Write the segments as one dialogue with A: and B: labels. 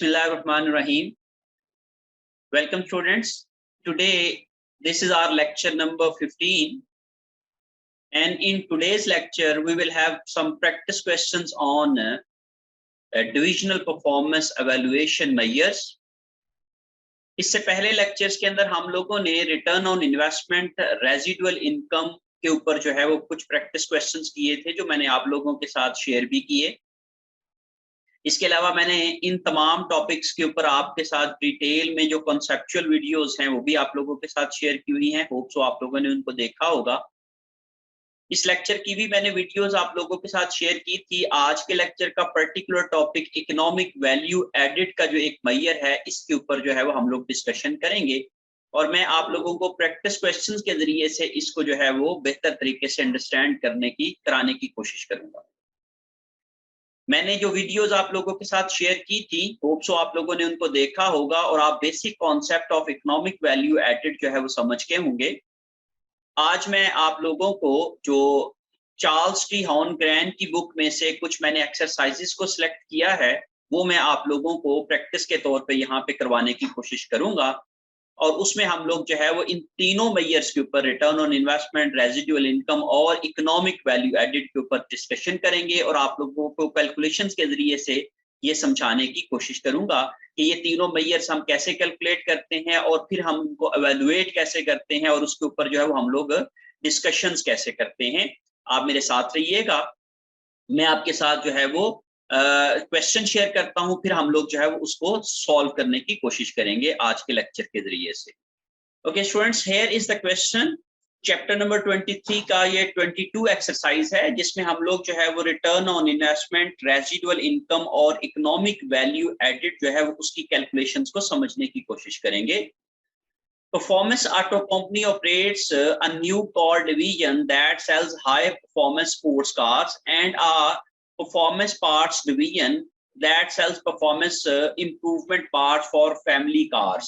A: Bismillahirrahmanirrahim. Welcome students. Today this is our lecture number 15, and in today's lecture we will have some practice questions on divisional performance evaluation measures. इससे पहले lectures के अंदर हम लोगों ने return on investment, residual income के ऊपर जो है वो कुछ प्रैक्टिस क्वेश्चंस किए थे जो मैंने आप लोगों के साथ शेयर भी किए। इसके अलावा मैंने इन तमाम टॉपिक्स के ऊपर आपके साथ डिटेल में जो कॉन्सेप्चुअल वीडियोस हैं वो भी आप लोगों के साथ शेयर की हुई हैं। होप सो आप लोगों ने उनको देखा होगा। इस लेक्चर की भी मैंने वीडियोस आप लोगों के साथ शेयर की थी। आज के लेक्चर का particular topic economic value added का जो एक मेजर है, इसके ऊपर जो है वो हम लोग डिस्कशन करेंगे और मैं आप लोगों को प्रैक्टिस क्वेश्चंस के जरिए से इसको जो है वो बेहतर तरीके से अंडरस्टैंड कराने की कोशिश करूंगा। मैंने जो वीडियोस आप लोगों के साथ शेयर की थी, होप सो आप लोगों ने उनको देखा होगा और आप basic concept of economic value added जो है वो समझ के होंगे। आज मैं आप लोगों को जो चार्ल्स टी हॉर्नग्रेन की बुक में से कुछ मैंने एक्सरसाइजेस को सिलेक्ट किया है वो मैं आप लोगों को प्रैक्टिस के तौर पे यहाँ पे करवाने की कोशिश करूंगा और उसमें हम लोग जो है वो इन तीनों मेजर्स के ऊपर return on investment, residual income और इकोनॉमिक वैल्यू एडेड के ऊपर डिस्कशन करेंगे और आप लोगों को कैलकुलेशंस के जरिए से ये समझाने की कोशिश करूंगा कि ये तीनों मेजर्स हम कैसे कैलकुलेट करते हैं और फिर हम उनको एवेलुएट कैसे करते हैं और उसके ऊपर जो है वो हम लोग डिस्कशंस कैसे करते हैं। आप मेरे साथ रहिएगा, मैं आपके साथ जो है वो क्वेश्चन शेयर करता हूं, फिर हम लोग जो है वो उसको सॉल्व करने की कोशिश करेंगे आज के लेक्चर के जरिए से। Okay students, here is the question. Chapter number 23 का ये 22 एक्सरसाइज है जिसमें हम लोग जो है वो return on investment, residual income और इकोनॉमिक वैल्यू एडेड जो है वो उसकी कैलकुलेशंस को समझने की कोशिश करेंगे। Performance Auto Company operates a new car division that sells high performance sports cars and a performance parts division that sells performance improvement parts for family cars.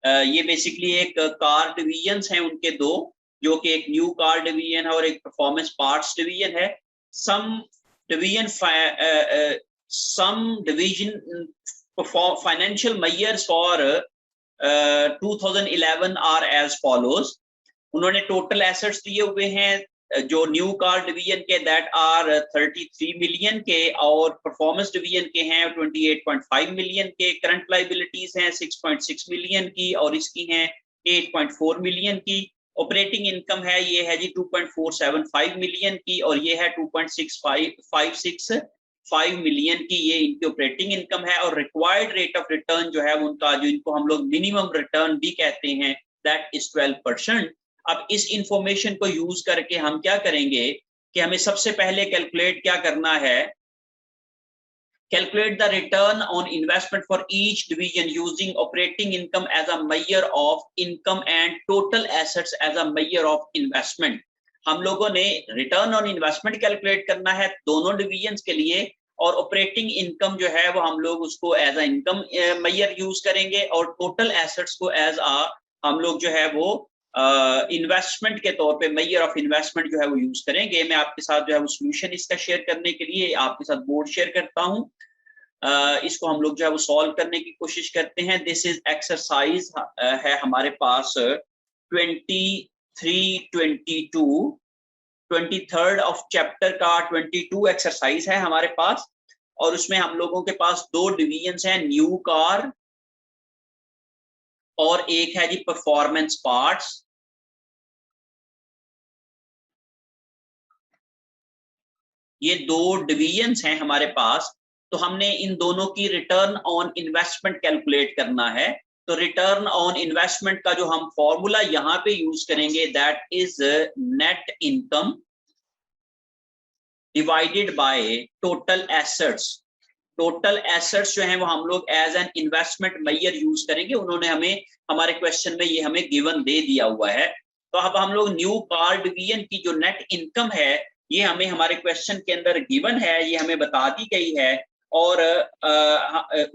A: ये बेसिकली एक कार डिवीजन्स हैं उनके दो, जो कि एक न्यू कार डिवीजन है और एक परफॉर्मेंस पार्ट्स डिवीजन है। some division financial measures for 2011 are as follows. उन्होंने टोटल एसेट्स दिए हुए हैं जो न्यू कार डिवीजन के दैट आर 33 मिलियन के और परफॉर्मेंस डिवीजन के हैं 28.5 मिलियन के। करंट लाइबिलिटीज हैं 6.6 मिलियन की और इसकी हैं 8.4 मिलियन की। ऑपरेटिंग इनकम है ये है जी 2.475 मिलियन की और ये है 2.65 मिलियन की, ये इनकी ऑपरेटिंग इनकम है। और रिक्वायर्ड रेट ऑफ रिटर्न जो है उनका, जो इनको हम लोग मिनिमम रिटर्न भी कहते हैं, दैट इज 12%। अब इस इंफॉर्मेशन को यूज करके हम क्या करेंगे कि हमें सबसे पहले कैलकुलेट क्या करना है, calculate the return on investment for each division using operating income as a measure of income and total assets as a measure of investment। हम लोगों ने रिटर्न ऑन इन्वेस्टमेंट कैलकुलेट करना है दोनों डिवीजन्स के लिए और ऑपरेटिंग इनकम जो है वो हम लोग उसको as a income measure use करेंगे और टोटल एसेट्स को एज अ हम लोग जो है वो इन्वेस्टमेंट के तौर पे मेजर ऑफ इन्वेस्टमेंट जो है वो यूज करेंगे। मैं आपके साथ जो है वो सोल्यूशन इसका शेयर करने के लिए आपके साथ बोर्ड शेयर करता हूं। इसको हम लोग जो है वो सॉल्व करने की कोशिश करते हैं। दिस इज एक्सरसाइज है हमारे पास 23 ऑफ चैप्टर का 22 एक्सरसाइज है हमारे पास और उसमें हम लोगों के पास दो डिवीजन्स हैं, न्यू कार और एक है जी परफॉर्मेंस पार्ट्स। ये दो डिवीजन्स हैं हमारे पास, तो हमने इन दोनों की रिटर्न ऑन इन्वेस्टमेंट कैलकुलेट करना है। तो रिटर्न ऑन इन्वेस्टमेंट का जो हम फॉर्मूला यहाँ पे यूज करेंगे that is net income divided by total assets. Total assets जो हैं वो हम लोग as an investment measure use करेंगे। उन्होंने हमें हमारे क्वेश्चन में ये हमें गिवन दे दिया हुआ है। तो अब हम लोग न्यू कार डिवीजन की जो नेट इनकम है ये हमें हमारे क्वेश्चन के अंदर गिवन है, ये हमें बता दी गई है और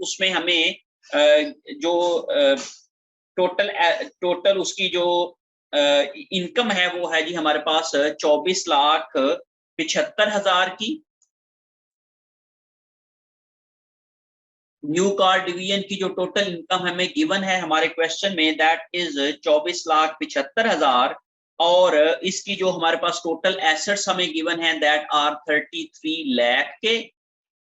A: उसमें हमें जो टोटल उसकी जो इनकम है वो है जी हमारे पास 24,75,000 की। न्यू कार डिवीजन की जो टोटल इनकम हमें गिवन है हमारे क्वेश्चन में, दैट इज 24,75,000, और इसकी जो हमारे पास टोटल एसेट्स हमें गिवन है दैट आर 33 लाख के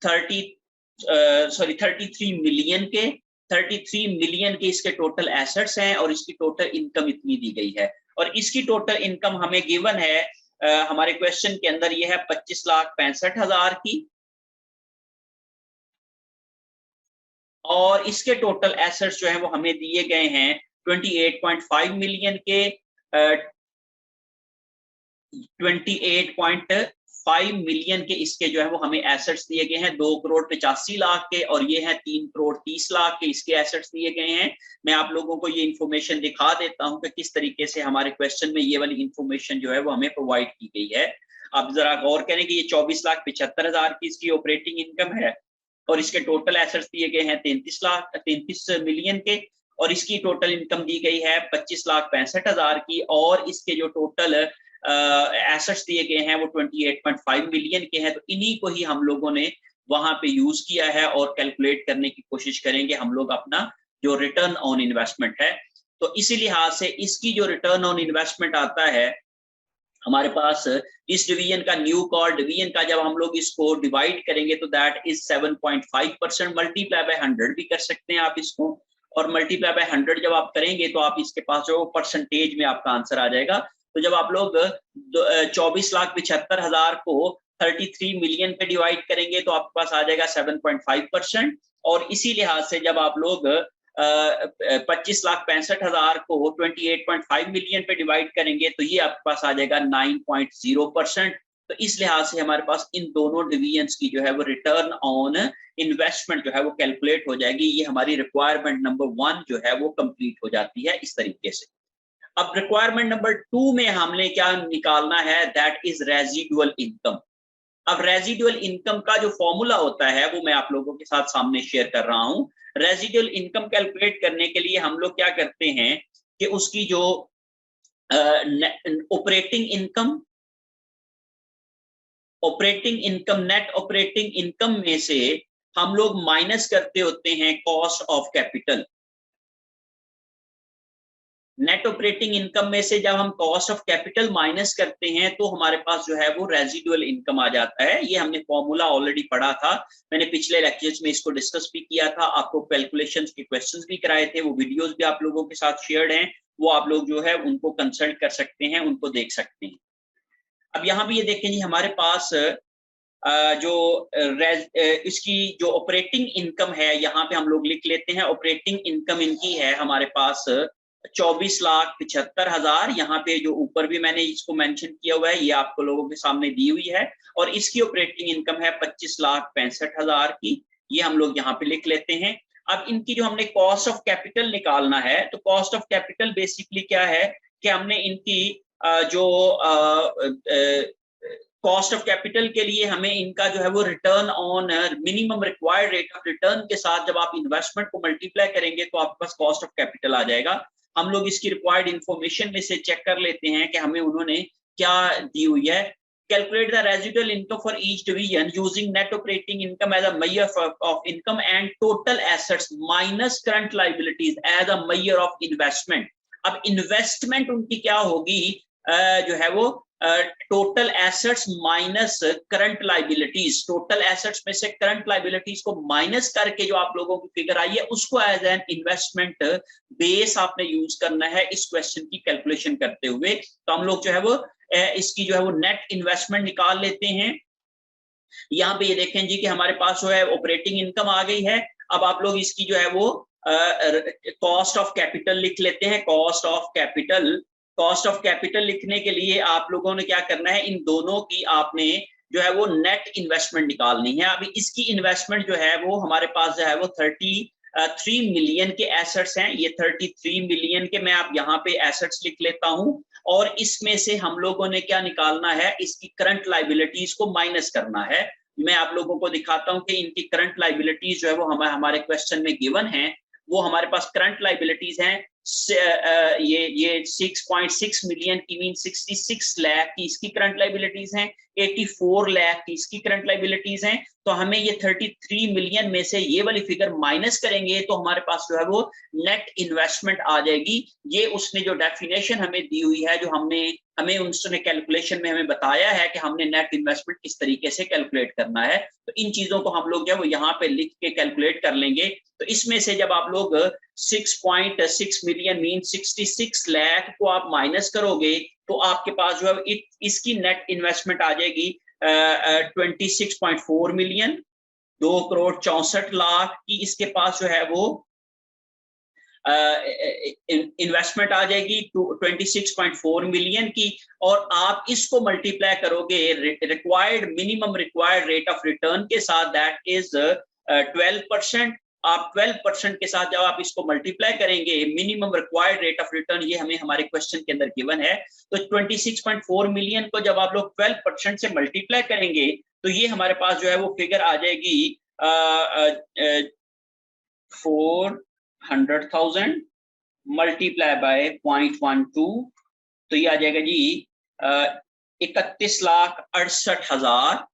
A: 33 मिलियन के 33 मिलियन के इसके टोटल एसेट्स हैं, और इसकी टोटल इनकम इतनी दी गई है। और इसकी टोटल इनकम हमें गिवन है हमारे क्वेश्चन के अंदर ये है 25,65,000 की, और इसके टोटल एसेट्स जो है वो हमें दिए गए हैं 28.5 मिलियन के 28.5 मिलियन के इसके जो है वो हमें एसेट्स दिए गए हैं। 2,85,00,000 के, और ये हैं 3,30,00,000 के इसके एसेट्स दिए गए हैं। मैं आप लोगों को ये इंफॉर्मेशन दिखा देता हूं कि किस तरीके से हमारे क्वेश्चन में ये वाली इंफॉर्मेशन जो है वो हमें प्रोवाइड की गई है। आप जरा गौर करें कि ये 24,75,000 की इसकी ऑपरेटिंग इनकम है, और इसके टोटल एसेट्स दिए गए हैं 33 मिलियन के, और इसकी टोटल इनकम दी गई है 25,65,000 की, और इसके जो टोटल एसेट्स दिए गए हैं वो 28.5 मिलियन के हैं। तो इन्हीं को ही हम लोगों ने वहां पे यूज किया है, और कैलकुलेट करने की कोशिश करेंगे हम लोग अपना जो रिटर्न ऑन इन्वेस्टमेंट है। तो इसी लिहाज से इसकी जो रिटर्न ऑन इन्वेस्टमेंट आता है हमारे पास, इस डिवीजन का, न्यू कॉर डिवीजन का, जब हम लोग इसको डिवाइड करेंगे तो दैट इज 7.5%, मल्टीप्लाई बाय 100 भी कर सकते हैं आप इसको, और मल्टीप्लाई बाय 100 जब आप करेंगे तो आप इसके पास जो परसेंटेज में आपका आंसर आ जाएगा। तो जब आप लोग 24,75,000 को 33 मिलियन पे डिवाइड करेंगे तो आपके पास आ जाएगा 7.5%, और इसी लिहाज से जब आप लोग 25,65,000 को 28.5 मिलियन पे डिवाइड करेंगे तो ये आपके पास आ जाएगा 9.0%। तो इस लिहाज से हमारे पास इन दोनों डिवीजन्स की जो है वो रिटर्न ऑन इन्वेस्टमेंट जो है वो कैलकुलेट हो जाएगी। ये हमारी रिक्वायरमेंट नंबर 1 जो है वो कंप्लीट हो जाती है इस तरीके से। अब रिक्वायरमेंट नंबर 2 में हमने क्या निकालना है, दैट इज रेजिडुअल इनकम। अब रेजिडुअल इनकम का जो फॉर्मूला होता है वो मैं आप लोगों के साथ सामने शेयर कर रहा हूं। रेजिडुअल इनकम कैलकुलेट करने के लिए हम लोग क्या करते हैं कि उसकी जो operating income net operating income में से हम लोग माइनस करते होते हैं cost of capital. Net operating income में से जब हम कॉस्ट ऑफ कैपिटल माइनस करते हैं तो हमारे पास जो है वो रेजिडुअल इनकम आ जाता है। ये हमने फॉर्मूला ऑलरेडी पढ़ा था, मैंने पिछले लेक्चर्स में इसको डिस्कस भी किया था, आपको कैलकुलेशंस के क्वेश्चंस भी कराए थे, वो वीडियोस भी आप लोगों के साथ शेयर्ड हैं, वो आप लोग जो है उनको कंसल्ट कर सकते हैं, उनको देख सकते हैं। अब यहाँ भी ये देखें जी, हमारे पास जो इसकी जो ऑपरेटिंग इनकम है यहाँ पे हम लोग लिख लेते हैं। ऑपरेटिंग इनकम इनकी है हमारे पास 24,75,000। यहाँ पे जो ऊपर भी मैंने इसको मेंशन किया हुआ है ये आपको लोगों के सामने दी हुई है, और इसकी ऑपरेटिंग इनकम है 25,65,000 की, ये हम लोग यहाँ पे लिख लेते हैं। अब इनकी जो हमने कॉस्ट ऑफ कैपिटल निकालना है, तो कॉस्ट ऑफ कैपिटल बेसिकली क्या है कि हमने इनकी जो कॉस्ट ऑफ कैपिटल के लिए हमें इनका जो है वो return on minimum required rate of return के साथ जब आप इन्वेस्टमेंट को मल्टीप्लाई करेंगे तो आपके पास कॉस्ट ऑफ कैपिटल आ जाएगा। हम लोग इसकी रिक्वायर्ड इंफॉर्मेशन में से चेक कर लेते हैं कि हमें उन्होंने क्या दी हुई है। Calculate the residual income for each division using net operating income as a measure of income and total assets minus current liabilities as a measure of investment. अब इन्वेस्टमेंट उनकी क्या होगी, जो है वो total assets minus current liabilities. Total assets में से current liabilities को माइनस करके जो आप लोगों की फिगर आई है उसको एज एन इन्वेस्टमेंट बेस आपने यूज करना है इस क्वेश्चन की कैलकुलेशन करते हुए। तो हम लोग जो है वो इसकी जो है वो नेट इन्वेस्टमेंट निकाल लेते हैं। यहाँ पे ये देखें जी कि हमारे पास जो है ऑपरेटिंग इनकम आ गई है। अब आप लोग इसकी जो है वो कॉस्ट ऑफ कैपिटल लिख लेते हैं। कॉस्ट ऑफ कैपिटल लिखने के लिए आप लोगों ने क्या करना है, इन दोनों की आपने जो है वो नेट इन्वेस्टमेंट निकालनी है। अभी इसकी इन्वेस्टमेंट जो है वो हमारे पास जो है वो 33 मिलियन के एसेट्स हैं। ये 33 मिलियन के मैं आप यहाँ पे एसेट्स लिख लेता हूँ, और इसमें से हम लोगों ने क्या निकालना है, इसकी करंट लायबिलिटीज को माइनस करना है। मैं आप लोगों को दिखाता हूँ कि इनकी करंट लायबिलिटीज जो है वो हमारे क्वेश्चन में गिवन है। वो हमारे पास करंट लायबिलिटीज हैं ये 6.6 मिलियन की मीन 66 लाख की इसकी करंट लाइबिलिटीज हैं, 84 लाख की इसकी करंट लाइबिलिटीज हैं। तो हमें ये 33 मिलियन में से ये वाली फिगर माइनस करेंगे तो हमारे पास जो है वो नेट इन्वेस्टमेंट आ जाएगी। ये उसने जो डेफिनेशन हमें दी हुई है, जो हमें उसने कैलकुलेशन में हमें बताया है कि हमने नेट इन्वेस्टमेंट किस तरीके से कैलकुलेट करना है। तो इन चीजों को हम लोग जो है वो यहाँ पे लिख के कैलकुलेट कर लेंगे। तो इसमें से जब आप लोग 6.6 मिलियन मीन 66 लाख को आप माइनस करोगे तो आपके पास जो है इसकी नेट इन्वेस्टमेंट आ जाएगी 26.4 मिलियन, 2,64,00,000 की इसके पास जो है वो इन्वेस्टमेंट आ जाएगी 26.4 मिलियन की। और आप इसको मल्टीप्लाई करोगे required minimum required rate of return के साथ, दैट इज 12%। आप 12% के साथ जब आप इसको मल्टीप्लाई करेंगे, minimum required rate of return ये हमें हमारे क्वेश्चन के अंदर गिवन है। तो 26.4 मिलियन को जब आप लोग 12% से मल्टीप्लाई करेंगे तो ये हमारे पास जो है वो फिगर आ जाएगी 400,000 मल्टीप्लाई बाय 0.12, तो ये आ जाएगा जी 31,68,000।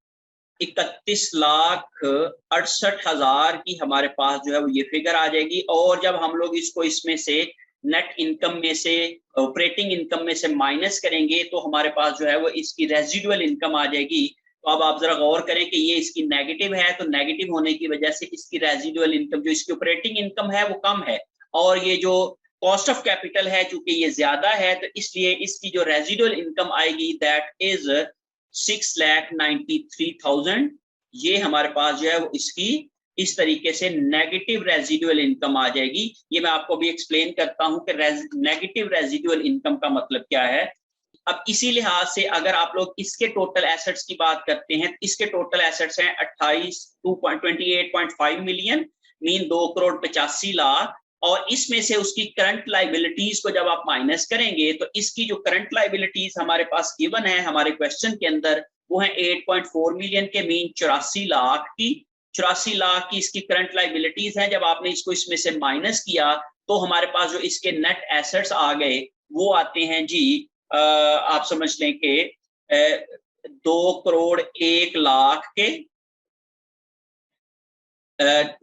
A: 31,68,000 की हमारे पास जो है वो ये फिगर आ जाएगी। और जब हम लोग इसको इसमें से नेट इनकम में से ऑपरेटिंग इनकम में से माइनस करेंगे तो हमारे पास जो है वो इसकी रेजिडुअल इनकम आ जाएगी। तो अब आप जरा गौर करें कि ये इसकी नेगेटिव है, तो नेगेटिव होने की वजह से इसकी रेजिडुअल इनकम, जो इसकी ऑपरेटिंग इनकम है वो कम है, और ये जो कॉस्ट ऑफ कैपिटल है चूंकि ये ज्यादा है, तो इसलिए इसकी जो रेजिडुअल इनकम आएगी दैट इज 6,93,000। ये हमारे पास जो है वो इसकी इस तरीके से नेगेटिव रेजिडुअल इनकम आ जाएगी। ये मैं आपको भी एक्सप्लेन करता हूं कि नेगेटिव रेजिडुअल इनकम का मतलब क्या है। अब इसी लिहाज से अगर आप लोग इसके टोटल एसेट्स की बात करते हैं, इसके टोटल एसेट्स हैं 28.5 मिलियन मीन 2,85,00,000, और इसमें से उसकी करंट लाइबिलिटीज को जब आप माइनस करेंगे तो इसकी जो करंट लाइबिलिटीज हमारे पास गिवन है हमारे क्वेश्चन के अंदर वो है 8.4 मिलियन के मीन 84 लाख की। 84 लाख की इसकी करंट लाइबिलिटीज हैं। जब आपने इसको इसमें से माइनस किया तो हमारे पास जो इसके नेट एसेट्स आ गए वो आते हैं जी, आप समझ लें कि 2,01,00,000 के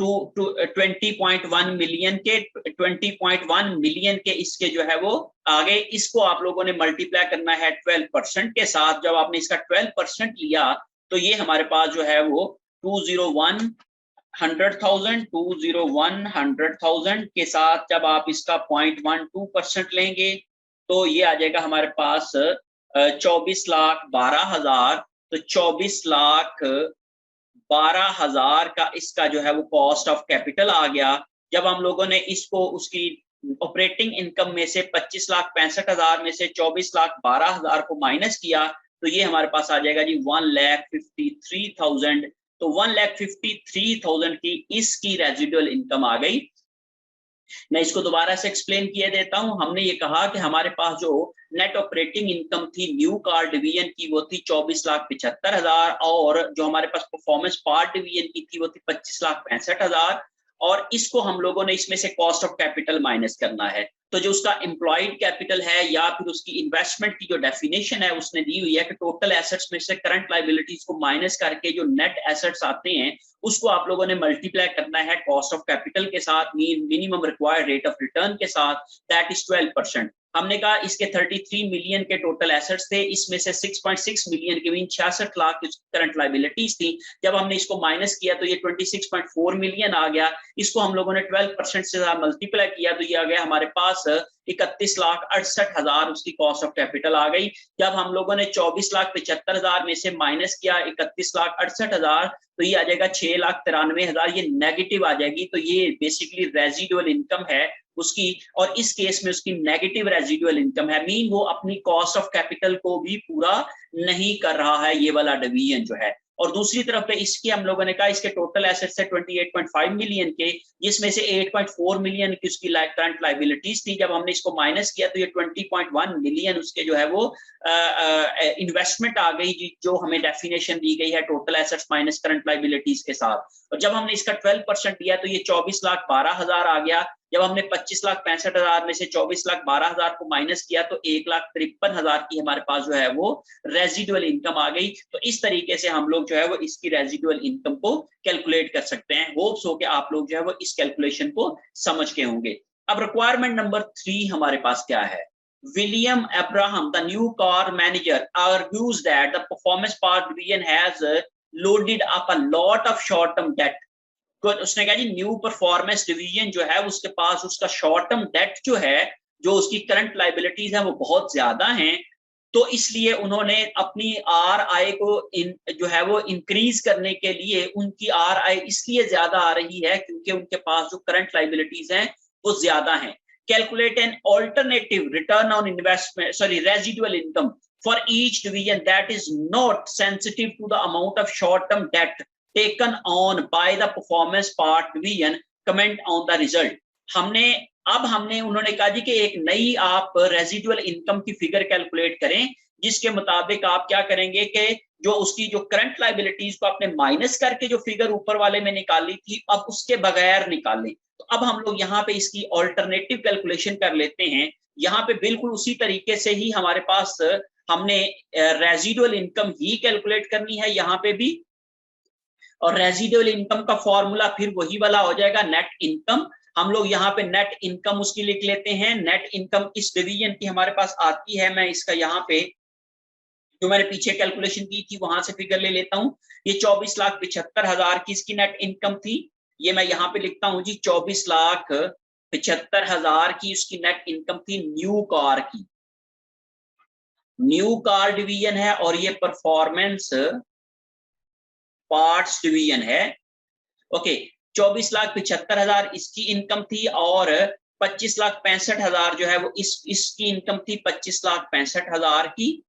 A: 20.1 मिलियन के 20.1 मिलियन के इसके जो है वो आगे। इसको आप लोगों ने मल्टीप्लाई करना है 12% के साथ। जब आपने इसका 12% लिया तो ये हमारे पास जो है वो 201,100,000 के साथ जब आप इसका 0.12% लेंगे तो ये आ जाएगा हमारे पास 24,12,000। तो 24,12,000 का इसका जो है वो कॉस्ट ऑफ कैपिटल आ गया। जब हम लोगों ने इसको उसकी ऑपरेटिंग इनकम में से 25,65,000 में से 24,12,000 को माइनस किया तो ये हमारे पास आ जाएगा जी 1,53,000। तो 1,53,000 की इसकी रेजिडुअल इनकम आ गई। मैं इसको दोबारा से एक्सप्लेन किए देता हूं। हमने ये कहा कि हमारे पास जो नेट ऑपरेटिंग इनकम थी न्यू कार डिवीजन की वो थी 24,75,000, और जो हमारे पास परफॉर्मेंस पार्ट डिवीजन की थी वो थी 25,65,000। और इसको हम लोगों ने इसमें से कॉस्ट ऑफ कैपिटल माइनस करना है। तो जो उसका एम्प्लॉयड कैपिटल है या फिर उसकी इन्वेस्टमेंट की जो डेफिनेशन है उसने दी हुई है कि टोटल एसेट्स में से करंट लाइबिलिटीज को माइनस करके जो नेट एसेट्स आते हैं उसको आप लोगों ने मल्टीप्लाई करना है कॉस्ट ऑफ कैपिटल के साथ, minimum required rate of return के साथ, दैट इज 12%। हमने कहा इसके 33 मिलियन के टोटल एसेट्स थे, इसमें से 6.6 मिलियन के मीन 66 लाख की करंट लाइबिलिटीज थी। जब हमने इसको माइनस किया तो ये 26.4 मिलियन आ गया। इसको हम लोगों ने 12% से मल्टीप्लाई किया तो ये आ गया हमारे पास 31,68,000 उसकी कॉस्ट ऑफ कैपिटल आ गई। जब हम लोगों ने 24,75,000 में से माइनस किया 31,68,000 तो ये आ जाएगा 6,93,000, ये नेगेटिव आ जाएगी। तो ये बेसिकली रेजिडुअल इनकम है उसकी, और इस केस में उसकी नेगेटिव रेजिडुअल इनकम है, मीन वो अपनी कॉस्ट ऑफ कैपिटल को भी पूरा नहीं कर रहा है ये वाला डिवीजन जो है। और दूसरी तरफ पे इसके हम लोगों ने कहा इसके टोटल एसेट्स है 28.5 मिलियन के, जिसमें से 8.4 मिलियन की उसकी करंट लाइबिलिटीज थी। जब हमने इसको माइनस किया तो ये 20.1 मिलियन उसके जो है वो इन्वेस्टमेंट आ गई, जो हमें डेफिनेशन दी गई है total assets minus current liabilities के साथ। और जब हमने इसका 12% दिया तो ये 24,12,000 आ गया। जब हमने 25,65,000 में से 24,12,000 को माइनस किया तो 1,53,000 की हमारे पास जो है वो रेजिडुअल इनकम आ गई। तो इस तरीके से हम लोग जो है वो इसकी रेजिडुअल इनकम को कैलकुलेट कर सकते हैं। होप्स हो कि आप लोग जो है वो इस कैलकुलेशन को समझ के होंगे। अब रिक्वायरमेंट नंबर 3 हमारे पास क्या है? William Abraham, the new car manager, argues that the performance part division has loaded up a lot of short-term debt. तो उसने कहा जी न्यू परफॉर्मेंस डिवीजन जो है उसके पास उसका शॉर्ट टर्म डेट जो है, जो उसकी करंट लाइबिलिटीज है वो बहुत ज्यादा हैं, तो इसलिए उन्होंने अपनी आर आई को जो है वो इंक्रीज करने के लिए उनकी आर आई इसलिए ज्यादा आ रही है क्योंकि उनके पास जो करंट लाइबिलिटीज हैं वो ज्यादा हैं। Calculate an alternative return on investment, residual income for each division that is not sensitive to the amount of short-term debt taken on by the performance part division. Comment on the result. हमने उन्होंने कहा जी कि एक नई आप residual income की figure calculate करें जिसके मुताबिक आप क्या करेंगे कि जो उसकी जो करंट लाइबिलिटीज को आपने माइनस करके जो फिगर ऊपर वाले में निकाली थी अब उसके बगैर निकालें। तो अब हम लोग यहाँ पे इसकी ऑल्टरनेटिव कैलकुलेशन कर लेते हैं। यहाँ पे बिल्कुल उसी तरीके से ही हमारे पास हमने रेजिडुअल इनकम ही कैलकुलेट करनी है यहाँ पे भी, और रेजिडुअल इनकम का फॉर्मूला फिर वही वाला हो जाएगा नेट इनकम। हम लोग यहाँ पे नेट इनकम उसकी लिख लेते हैं। नेट इनकम इस डिवीजन की हमारे पास आती है, मैं इसका यहाँ पे जो मैंने पीछे कैलकुलेशन की थी वहां से फिगर ले लेता हूँ। ये 24,75,000 की इसकी नेट इनकम थी, ये मैं यहाँ पे लिखता हूँ जी 24,75,000 की उसकी नेट इनकम थी न्यू कार की। न्यू कार डिवीजन है और ये परफॉर्मेंस पार्ट्स डिवीजन है। ओके, 24,75,000 इसकी इनकम थी और 25,65,000 जो है वो इसकी इनकम थी 25,65,000 की।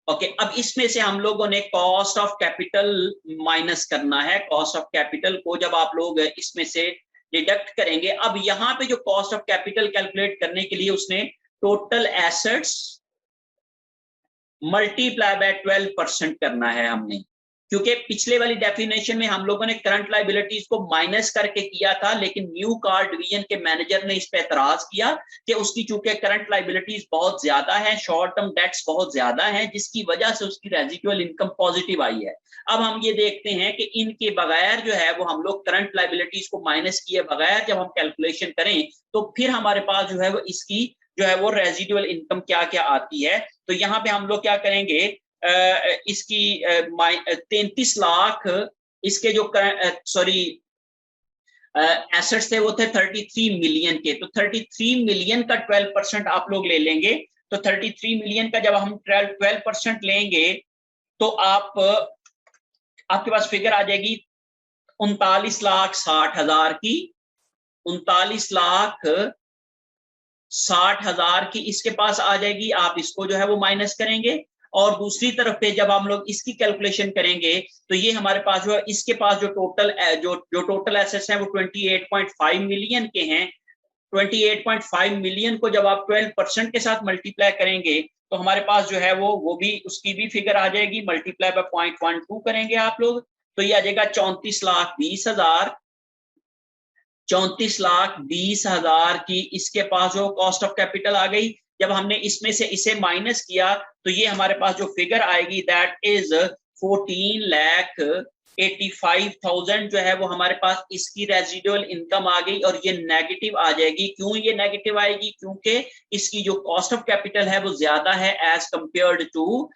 A: ओके, अब इसमें से हम लोगों ने कॉस्ट ऑफ कैपिटल माइनस करना है। कॉस्ट ऑफ कैपिटल को जब आप लोग इसमें से डिडक्ट करेंगे, अब यहाँ पे जो कॉस्ट ऑफ कैपिटल कैलकुलेट करने के लिए उसने टोटल एसेट्स मल्टीप्लाई बाय 12% करना है हमने, क्योंकि पिछले वाली डेफिनेशन में हम लोगों ने करंट लाइबिलिटीज को माइनस करके किया था, लेकिन न्यू कार डिवीजन के मैनेजर ने इस पे एतराज किया कि उसकी चूंकि करंट लाइबिलिटीज बहुत ज्यादा है, शॉर्ट टर्म डेट्स बहुत ज्यादा हैं, जिसकी वजह से उसकी रेजिडुअल इनकम पॉजिटिव आई है। अब हम ये देखते हैं कि इनके बगैर जो है वो हम लोग करंट लाइबिलिटीज को माइनस किए बगैर जब हम कैलकुलेशन करें तो फिर हमारे पास जो है वो इसकी जो है वो रेजिडुअल इनकम क्या क्या आती है। तो यहाँ पे हम लोग क्या करेंगे, इसकी 33 लाख इसके जो एसेट्स थे वो थे 33 मिलियन के, तो 33 मिलियन का 12% आप लोग ले लेंगे। तो 33 मिलियन का जब हम 12% लेंगे तो आपके पास फिगर आ जाएगी 39,60,000 की। 39,60,000 की इसके पास आ जाएगी, आप इसको जो है वो माइनस करेंगे। और दूसरी तरफ पे जब हम लोग इसकी कैलकुलेशन करेंगे तो ये हमारे पास जो है इसके पास जो टोटल एसेट्स हैं वो 28.5 मिलियन के हैं। 28.5 मिलियन को जब आप 12% के साथ मल्टीप्लाई करेंगे तो हमारे पास जो है वो भी उसकी भी फिगर आ जाएगी, मल्टीप्लाई बाय 0.12 करेंगे आप लोग तो ये आ जाएगा 34,20,000। 34,20,000 की इसके पास जो कॉस्ट ऑफ कैपिटल आ गई। जब हमने इसमें से इसे माइनस किया तो ये हमारे पास जो फिगर आएगी दैट इज 14,85,000 जो है वो हमारे पास इसकी रेजिडुअल इनकम आ गई, और ये नेगेटिव आ जाएगी। क्यों ये नेगेटिव आएगी? क्योंकि इसकी जो कॉस्ट ऑफ कैपिटल है वो ज्यादा है एज कंपेयर्ड टू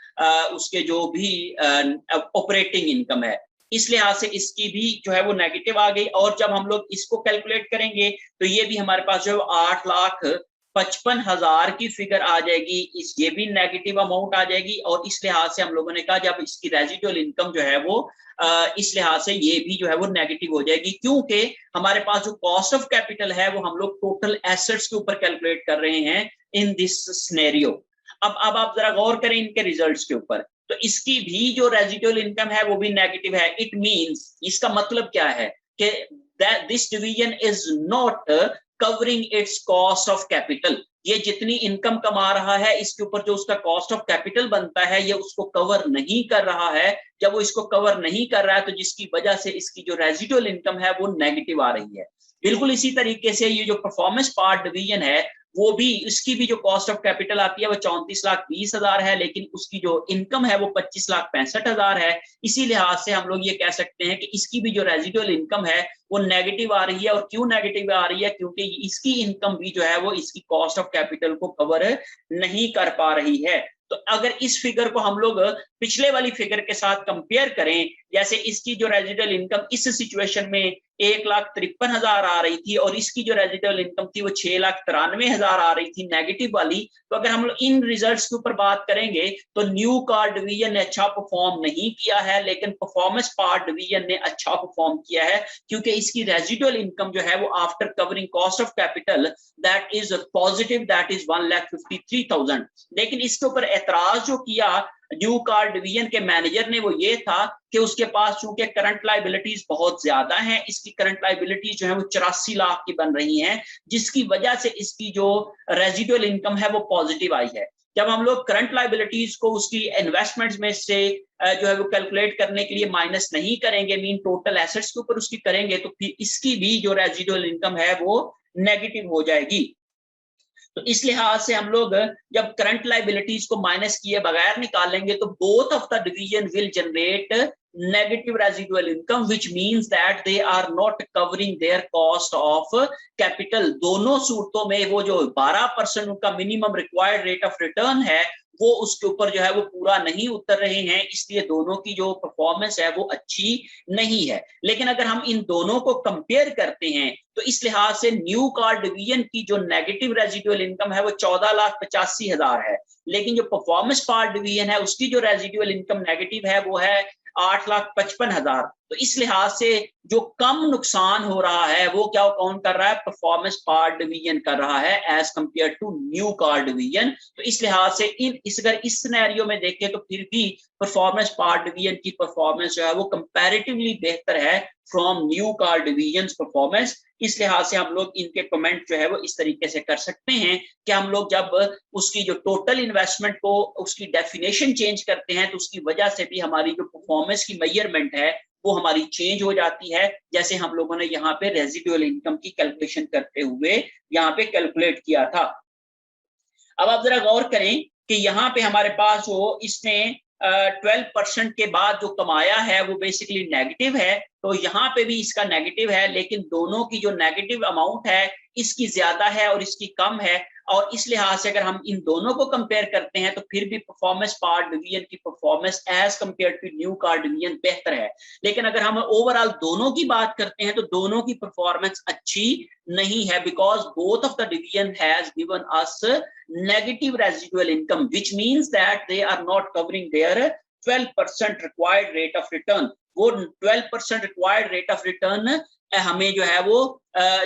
A: उसके जो भी ऑपरेटिंग इनकम है, इस लिहाज से इसकी भी जो है वो नेगेटिव आ गई। और जब हम लोग इसको कैलकुलेट करेंगे तो ये भी हमारे पास जो 8,55,000 की फिगर आ जाएगी, ये भी नेगेटिव अमाउंट आ जाएगी। और इस लिहाज से हम लोगों ने कहा जब इसकी रेजिडुअल इनकम जो है वो इस लिहाज से ये भी जो है वो नेगेटिव हो जाएगी, क्योंकि हमारे पास जो कॉस्ट ऑफ कैपिटल है वो हम लोग टोटल एसेट्स के ऊपर कैलकुलेट कर रहे हैं इन दिस सिनेरियो। अब आप जरा गौर करें इनके रिजल्ट्स के ऊपर, तो इसकी भी जो रेजिडुअल इनकम है वो भी नेगेटिव है। इट मींस, इसका मतलब क्या है कि this division is not covering it's cost of capital. ये जितनी इनकम कमा रहा है इसके ऊपर जो उसका कॉस्ट ऑफ कैपिटल बनता है ये उसको कवर नहीं कर रहा है। जब वो इसको कवर नहीं कर रहा है तो जिसकी वजह से इसकी जो रेजिडुअल इनकम है वो नेगेटिव आ रही है। बिल्कुल इसी तरीके से ये जो परफॉर्मेंस पार्ट डिवीजन है वो भी, इसकी भी जो कॉस्ट ऑफ कैपिटल आती है वो 34,20,000 है, लेकिन उसकी जो इनकम है वो 25,65,000 है। इसी लिहाज से हम लोग ये कह सकते हैं कि इसकी भी जो रेजिडुअल इनकम है वो नेगेटिव आ रही है। और क्यों नेगेटिव आ रही है? क्योंकि इसकी इनकम भी जो है वो इसकी कॉस्ट ऑफ कैपिटल को कवर नहीं कर पा रही है। तो अगर इस फिगर को हम लोग पिछले वाली फिगर के साथ कंपेयर करें, जैसे इसकी जो रेजिडुअल इनकम इस सिचुएशन में 1,53,000 आ रही थी और इसकी जो रेजिडुअल इनकम थी वो 6,93,000 आ रही थी नेगेटिव वाली। तो अगर हम लोग इन रिजल्ट्स के ऊपर बात करेंगे तो न्यू कार डिवीजन ने अच्छा परफॉर्म नहीं किया है, लेकिन परफॉर्मेंस पार्ट डिवीजन ने अच्छा परफॉर्म किया है, क्योंकि इसकी रेजिडुअल इनकम जो है वो after covering cost of capital that is positive, that is 1,53,000। लेकिन इसके ऊपर एतराज जो किया न्यू कार डिवीजन के मैनेजर ने वो ये था कि उसके पास चूंकि करंट लायबिलिटीज बहुत ज्यादा हैं, इसकी करंट लायबिलिटीज जो है वो 84 लाख की बन रही हैं, जिसकी वजह से इसकी जो रेजिडुअल इनकम है वो पॉजिटिव आई है। जब हम लोग करंट लायबिलिटीज को उसकी इन्वेस्टमेंट्स में से जो है वो कैलकुलेट करने के लिए माइनस नहीं करेंगे, मीन टोटल एसेट्स के ऊपर उसकी करेंगे, तो फिर इसकी भी जो रेजिडुअल इनकम है वो नेगेटिव हो जाएगी। तो इस लिहाज से हम लोग जब करंट लायबिलिटीज को माइनस किए बगैर निकालेंगे तो both of the division will generate negative residual income, which means that they are not covering their cost of capital। दोनों सूरतों में वो जो 12% उनका minimum required rate of return है वो उसके ऊपर जो है वो पूरा नहीं उतर रहे हैं, इसलिए दोनों की जो परफॉर्मेंस है वो अच्छी नहीं है। लेकिन अगर हम इन दोनों को कंपेयर करते हैं तो इस लिहाज से न्यू कार डिवीजन की जो नेगेटिव रेजिडुअल इनकम है वो 14,85,000 है, लेकिन जो परफॉर्मेंस पार्ट डिवीजन है उसकी जो रेजिडुअल इनकम नेगेटिव है वो है 8,55,000। तो इस लिहाज से जो कम नुकसान हो रहा है वो क्या काउंट कर रहा है? परफॉर्मेंस पार्ट डिवीजन कर रहा है as compare to new car division. तो इस लिहाज से अगर इस सिनेरियो में देखें तो फिर भी परफॉर्मेंस पार्ट डिवीजन की परफॉर्मेंस जो है वो कंपैरेटिवली बेहतर है from new car division performance. इस लिहाज से हम लोग इनके कमेंट जो है वो इस तरीके से कर सकते हैं कि हम लोग जब उसकी जो टोटल इन्वेस्टमेंट को उसकी डेफिनेशन चेंज करते हैं तो उसकी वजह से भी हमारी जो परफॉर्मेंस की मेजरमेंट है वो हमारी चेंज हो जाती है, जैसे हम लोगों ने यहाँ पे रेजिडुअल इनकम की कैलकुलेशन करते हुए यहाँ पे कैलकुलेट किया था। अब आप जरा गौर करें कि यहाँ पे हमारे पास जो इसने 12% के बाद जो कमाया है वो बेसिकली नेगेटिव है, तो यहाँ पे भी इसका नेगेटिव है, लेकिन दोनों की जो नेगेटिव अमाउंट है इसकी ज्यादा है और इसकी कम है। और इस लिहाज से अगर हम इन दोनों को कंपेयर करते हैं तो फिर भी परफॉर्मेंस पार्ट डिवीजन की performance as compare to new car division बेहतर है। लेकिन अगर हम ओवरऑल दोनों की बात करते हैं तो दोनों की परफॉर्मेंस अच्छी नहीं है, because both of the division has given us negative residual income, which means that they are not covering their 12% required rate of return। वो 12% required rate of return हमें जो है वो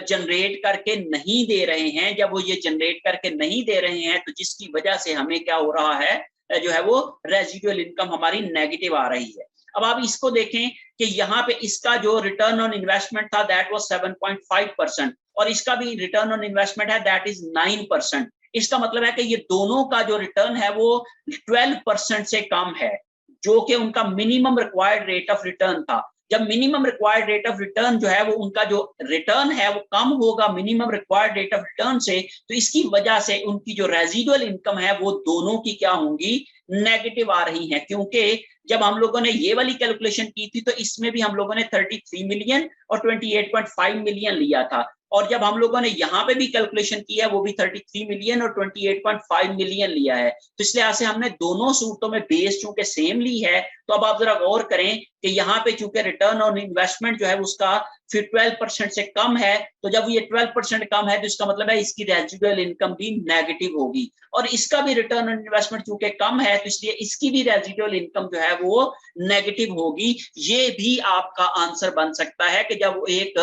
A: जनरेट करके नहीं दे रहे हैं। जब वो ये जनरेट करके नहीं दे रहे हैं तो जिसकी वजह से हमें क्या हो रहा है, जो है वो रेजिडुअल इनकम हमारी नेगेटिव आ रही है। अब आप इसको देखें कि यहाँ पे इसका जो रिटर्न ऑन इन्वेस्टमेंट था दैट वाज 7.5% और इसका भी रिटर्न ऑन इन्वेस्टमेंट है दैट इज 9%। इसका मतलब है कि ये दोनों का जो रिटर्न है वो 12% से कम है, जो कि उनका minimum required rate of return था। जब minimum required rate of return जो है वो उनका जो रिटर्न है वो कम होगा minimum required rate of return से, तो इसकी वजह से उनकी जो रेजिडुअल इनकम है वो दोनों की क्या होंगी? नेगेटिव आ रही है। क्योंकि जब हम लोगों ने ये वाली कैलकुलेशन की थी तो इसमें भी हम लोगों ने 33 मिलियन और 28.5 मिलियन लिया था, और जब हम लोगों ने यहाँ पे भी कैलकुलेशन किया वो भी 33 मिलियन और 28.5 मिलियन लिया है। तो इसलिए ऐसे हमने दोनों सूरतों में बेस चूंकि सेम ली है, तो अब आप जरा गौर करें कि यहाँ पे चूंकि रिटर्न ऑन इन्वेस्टमेंट जो है उसका फिर 12% से कम है, तो जब ये 12% कम है तो इसका मतलब है इसकी रेजिडुअल इनकम भी नेगेटिव होगी, और इसका भी रिटर्न ऑन इन्वेस्टमेंट चूंकि कम है तो इसलिए इसकी भी रेजिडुअल इनकम जो है वो नेगेटिव होगी। ये भी आपका आंसर बन सकता है कि जब एक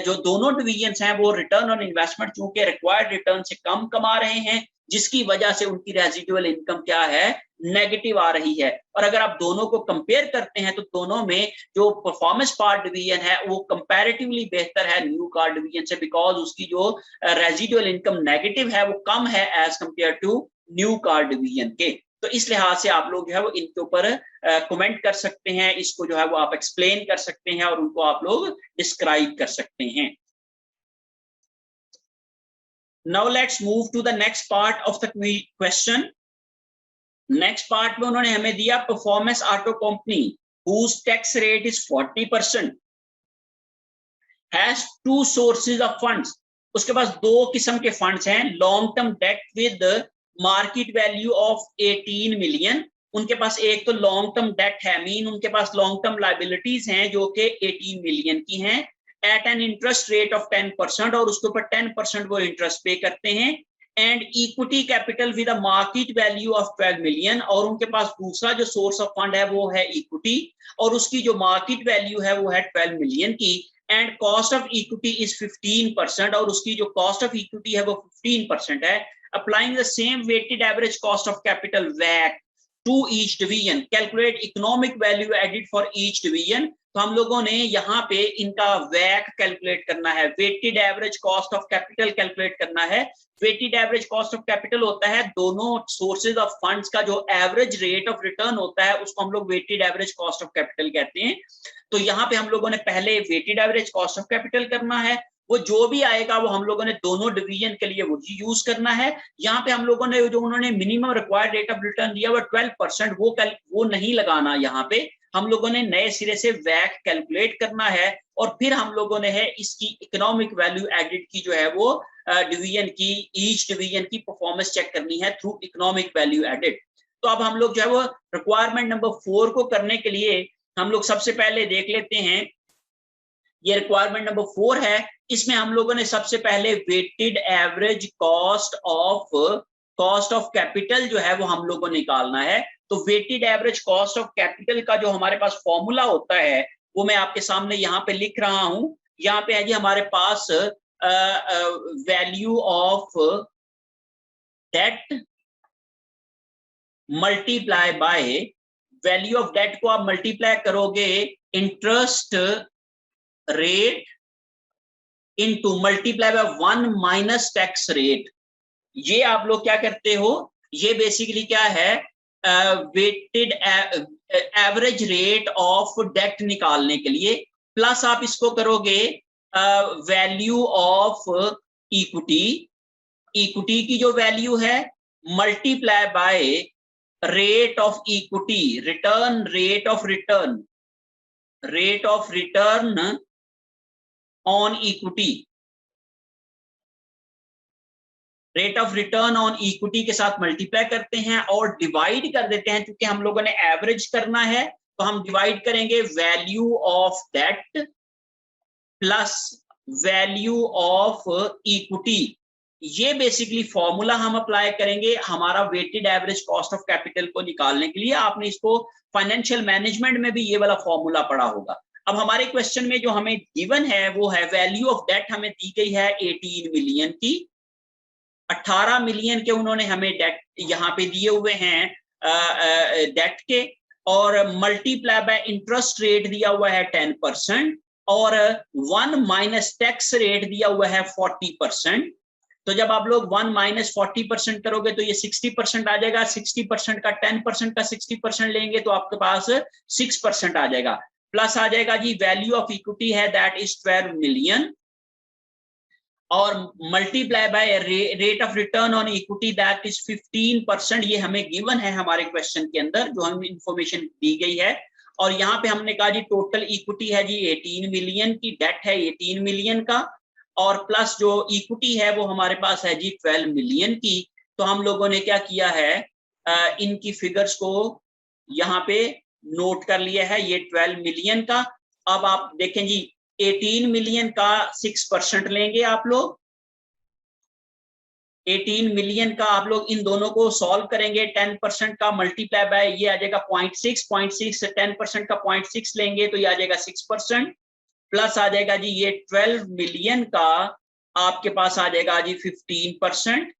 A: जो दोनों डिवीजन हैं वो रिटर्न ऑन इन्वेस्टमेंट चूंकि रिक्वायर्ड रिटर्न से कम कमा रहे हैं, जिसकी वजह से उनकी रेजिडुअल इनकम क्या है? नेगेटिव आ रही है। और अगर आप दोनों को कंपेयर करते हैं तो दोनों में जो परफॉर्मेंस पार्ट डिवीजन है वो कंपैरेटिवली बेहतर है न्यू कार डिवीजन से, बिकॉज उसकी जो रेजिडुअल इनकम नेगेटिव है वो कम है as compare to new car division के। तो इस लिहाज से आप लोग जो है वो इनके ऊपर कमेंट कर सकते हैं, इसको जो है वो आप एक्सप्लेन कर सकते हैं और उनको आप लोग डिस्क्राइब कर सकते हैं। Now let's move to the next part of the question. Next part में उन्होंने हमें दिया performance auto company whose tax rate is 40% has two sources of funds. उसके पास दो किस्म के फंड्स हैं, long term debt with market value of 18 million. उनके पास एक तो लॉन्ग टर्म डेट है, मीन उनके पास लॉन्ग टर्म लायबिलिटीज हैं जो कि 18 मिलियन की हैं at an interest rate of 10% और उसके ऊपर 10% वो इंटरेस्ट पे करते हैं। And equity capital with a market value of 12 million और उनके पास दूसरा जो सोर्स ऑफ फंड है वो है इक्विटी और उसकी जो मार्केट वैल्यू है वो है 12 मिलियन की। And cost of equity is 15% और उसकी जो कॉस्ट ऑफ इक्विटी है वो 15% है। Applying the same weighted average cost of capital वैक to each division, calculate economic value added for each division. तो हम लोगों ने यहाँ पे इनका वैक कैलकुलेट करना है, weighted average cost of capital calculate करना है। Weighted average cost of capital होता है दोनों सोर्सेज ऑफ फंड्स का जो एवरेज रेट ऑफ रिटर्न होता है उसको हम लोग weighted average cost of capital कहते हैं। तो यहाँ पे हम लोगों ने पहले weighted average cost of capital करना है, वो जो भी आएगा वो हम लोगों ने दोनों डिवीजन के लिए वो यूज करना है। यहाँ पे हम लोगों ने जो उन्होंने minimum required rate of return दिया वो 12%, वो नहीं लगाना। यहाँ पे हम लोगों ने नए सिरे से वैक कैलकुलेट करना है और फिर हम लोगों ने है इसकी इकोनॉमिक वैल्यू एडेड की जो है वो डिवीजन की, ईच डिवीजन की परफॉर्मेंस चेक करनी है थ्रू इकोनॉमिक वैल्यू एडेड। तो अब हम लोग जो है वो रिक्वायरमेंट नंबर 4 को करने के लिए हम लोग सबसे पहले देख लेते हैं, ये रिक्वायरमेंट नंबर 4 है। इसमें हम लोगों ने सबसे पहले weighted average cost of capital जो है वो हम लोगों को निकालना है। तो weighted average cost of capital का जो हमारे पास फॉर्मूला होता है वो मैं आपके सामने यहाँ पे लिख रहा हूं। यहाँ पे है जी हमारे पास value of debt multiply by, value of debt को आप मल्टीप्लाई करोगे interest rate into multiply by 1 minus tax rate. ये आप लोग क्या करते हो, ये बेसिकली क्या है, weighted average rate of debt निकालने के लिए, प्लस आप इसको करोगे वैल्यू ऑफ इक्विटी, इक्विटी की जो वैल्यू है multiply by rate of equity, return rate of return on equity, rate of return on equity के साथ मल्टीप्लाई करते हैं और डिवाइड कर देते हैं। क्योंकि हम लोगों ने एवरेज करना है तो हम डिवाइड करेंगे value of debt plus value of equity. ये बेसिकली फॉर्मूला हम अप्लाई करेंगे हमारा weighted average cost of capital को निकालने के लिए। आपने इसको फाइनेंशियल मैनेजमेंट में भी ये वाला फॉर्मूला पढ़ा होगा। अब हमारे क्वेश्चन में जो हमें गिवन है वो है वैल्यू ऑफ डेट हमें दी गई है 18 मिलियन की, 18 मिलियन के उन्होंने हमें डेट यहाँ पे दिए हुए हैं डेट के, और मल्टीप्लाई बाय इंटरेस्ट रेट दिया हुआ है 10% और 1 माइनस टैक्स रेट दिया हुआ है 40%। तो जब आप लोग 1 माइनस 40% करोगे तो ये 60% आ जाएगा। 60% का 10% का 60% लेंगे तो आपके पास 6% आ जाएगा। प्लस आ जाएगा जी वैल्यू ऑफ इक्विटी है दैट इज 12 मिलियन और multiply by rate of return on equity that is 15%। ये हमें गिवन है हमारे क्वेश्चन के अंदर, जो हमें इंफॉर्मेशन दी गई है। और यहाँ पे हमने कहा जी टोटल इक्विटी है जी 18 मिलियन की, डेट है 18 मिलियन का, और प्लस जो इक्विटी है वो हमारे पास है जी 12 मिलियन की। तो हम लोगों ने क्या किया है, इनकी फिगर्स को यहाँ पे नोट कर लिया है, ये 12 मिलियन का। अब आप देखें जी 18 मिलियन का 6% लेंगे आप लोग, 18 मिलियन का आप लोग इन दोनों को सॉल्व करेंगे, 10% का मल्टीप्लाई बाय ये आ जाएगा 0.6 से 10% का 0.6 लेंगे तो ये आ जाएगा 6%, प्लस आ जाएगा जी ये 12 मिलियन का आपके पास आ जाएगा जी 15%,